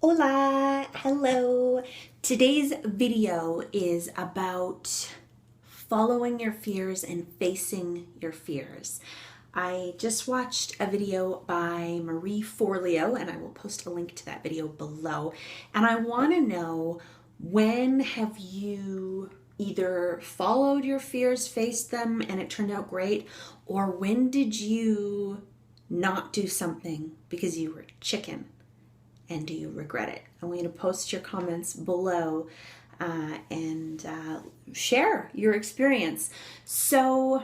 Hola, hello. Today's video is about following your fears and facing your fears. I just watched a video by Marie Forleo, and I will post a link to that video below. And I want to know, when have you either followed your fears, faced them, and it turned out great, or when did you not do something because you were chicken? And do you regret it? I'm going to post your comments below and share your experience. So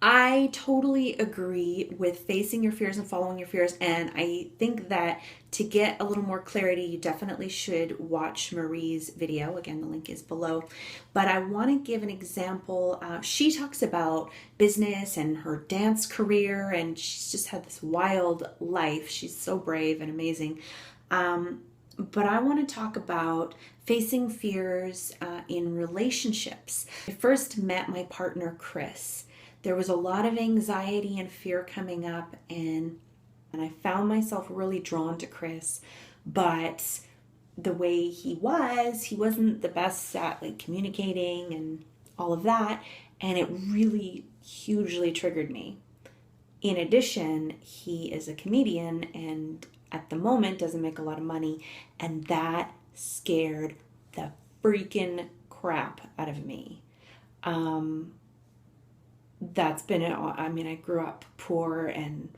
I totally agree with facing your fears and following your fears. And I think that to get a little more clarity, you definitely should watch Marie's video. Again, the link is below. But I want to give an example. She talks about business and her dance career, and she's just had this wild life. She's so brave and amazing. But I want to talk about facing fears in relationships. I first met my partner, Chris. There was a lot of anxiety and fear coming up, and I found myself really drawn to Chris, but the way he wasn't the best at like communicating and all of that, and it really hugely triggered me. In addition, he is a comedian and at the moment doesn't make a lot of money, and that scared the freaking crap out of me. That's been, I mean, I grew up poor, and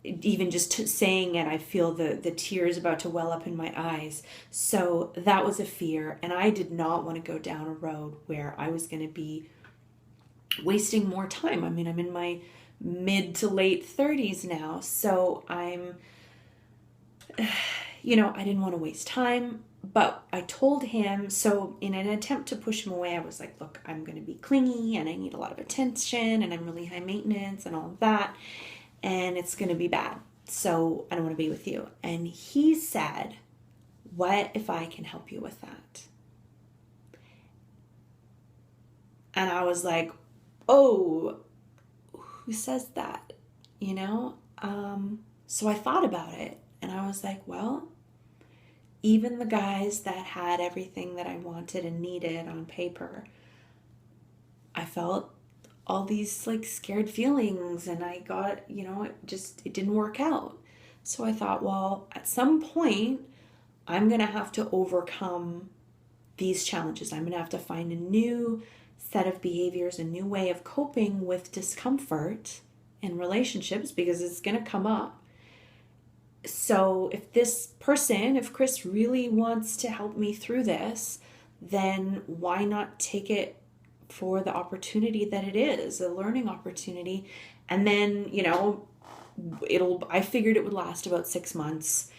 even just saying it, I feel the tears about to well up in my eyes. So that was a fear, and I did not want to go down a road where I was going to be wasting more time. I mean, I'm in my mid to late 30s now, so I didn't want to waste time. But I told him, so in an attempt to push him away, I was like, look, I'm going to be clingy and I need a lot of attention and I'm really high maintenance and all of that. And it's going to be bad. So I don't want to be with you. And he said, what if I can help you with that? And I was like, oh, who says that? So I thought about it and I was like, well, even the guys that had everything that I wanted and needed on paper, I felt all these like scared feelings, and I got, it didn't work out. So I thought, well, at some point, I'm going to have to overcome these challenges. I'm going to have to find a new set of behaviors, a new way of coping with discomfort in relationships, because it's going to come up. So if Chris really wants to help me through this, then why not take it for the opportunity that it is, a learning opportunity? And then, I figured it would last about 6 months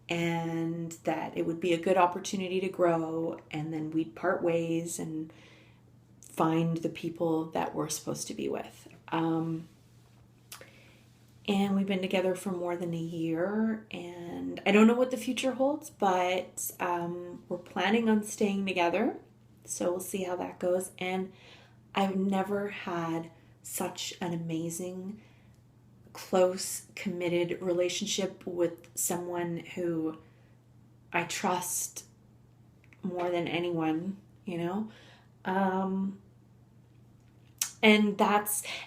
and that it would be a good opportunity to grow, and then we'd part ways and find the people that we're supposed to be with. And we've been together for more than a year, and I don't know what the future holds, but we're planning on staying together, so we'll see how that goes. And I've never had such an amazing, close, committed relationship with someone who I trust more than anyone,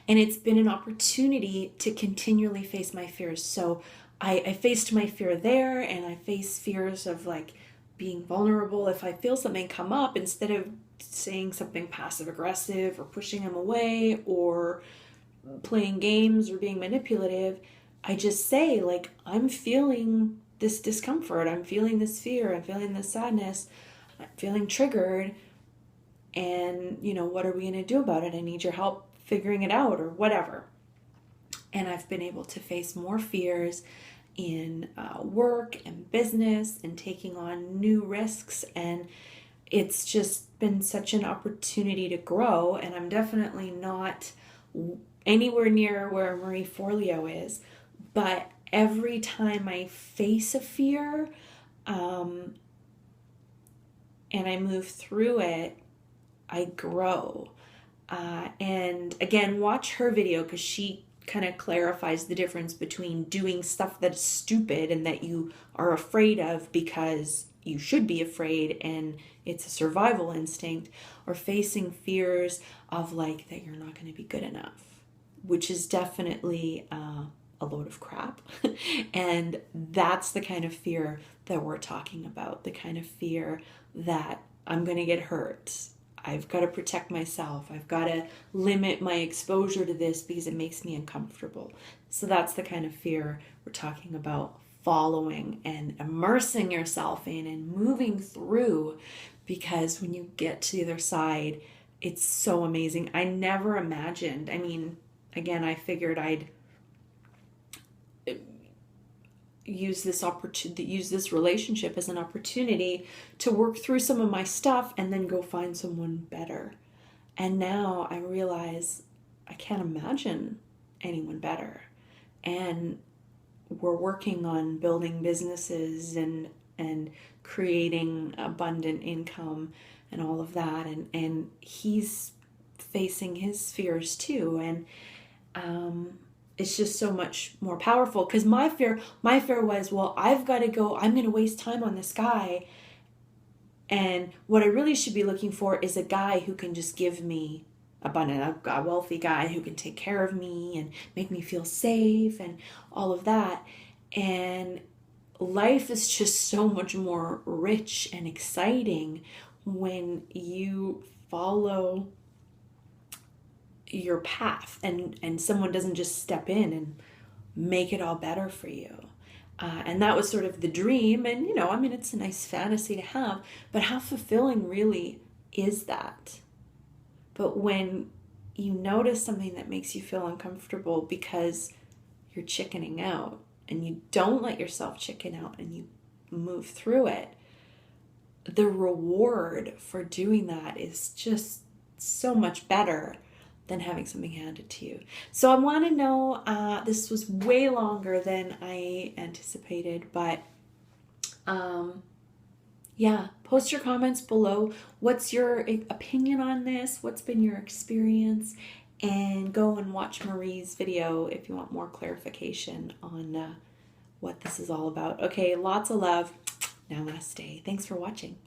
and it's been an opportunity to continually face my fears. So I faced my fear there, and I face fears of like being vulnerable. If I feel something come up, instead of saying something passive aggressive or pushing him away or playing games or being manipulative, I just say, like, I'm feeling this discomfort, I'm feeling this fear, I'm feeling this sadness, I'm feeling triggered. And, what are we going to do about it? I need your help figuring it out, or whatever. And I've been able to face more fears in work and business and taking on new risks. And it's just been such an opportunity to grow. And I'm definitely not anywhere near where Marie Forleo is. But every time I face a fear and I move through it, I grow. And again, watch her video because she kind of clarifies the difference between doing stuff that's stupid and that you are afraid of because you should be afraid and it's a survival instinct, or facing fears of like that you're not going to be good enough, which is definitely a load of crap. And that's the kind of fear that we're talking about, the kind of fear that I'm going to get hurt. I've got to protect myself. I've got to limit my exposure to this because it makes me uncomfortable. So that's the kind of fear we're talking about following and immersing yourself in and moving through, because when you get to the other side, it's so amazing. I never imagined, I mean, again, I figured I'd use this relationship as an opportunity to work through some of my stuff and then go find someone better. And now I realize I can't imagine anyone better. And we're working on building businesses and creating abundant income and all of that. And he's facing his fears too. And it's just so much more powerful, because my fear was, well, I've got to go, I'm going to waste time on this guy. And what I really should be looking for is a guy who can just give me abundant, a wealthy guy who can take care of me and make me feel safe and all of that. And life is just so much more rich and exciting when you follow your path and someone doesn't just step in and make it all better for you. And that was sort of the dream. And, I mean, it's a nice fantasy to have, but how fulfilling really is that? But when you notice something that makes you feel uncomfortable because you're chickening out, and you don't let yourself chicken out and you move through it, the reward for doing that is just so much better than having something handed to you. So I want to know, this was way longer than I anticipated, but yeah, post your comments below. What's your opinion on this? What's been your experience? And go and watch Marie's video if you want more clarification on what this is all about. Okay, lots of love. Namaste. Thanks for watching.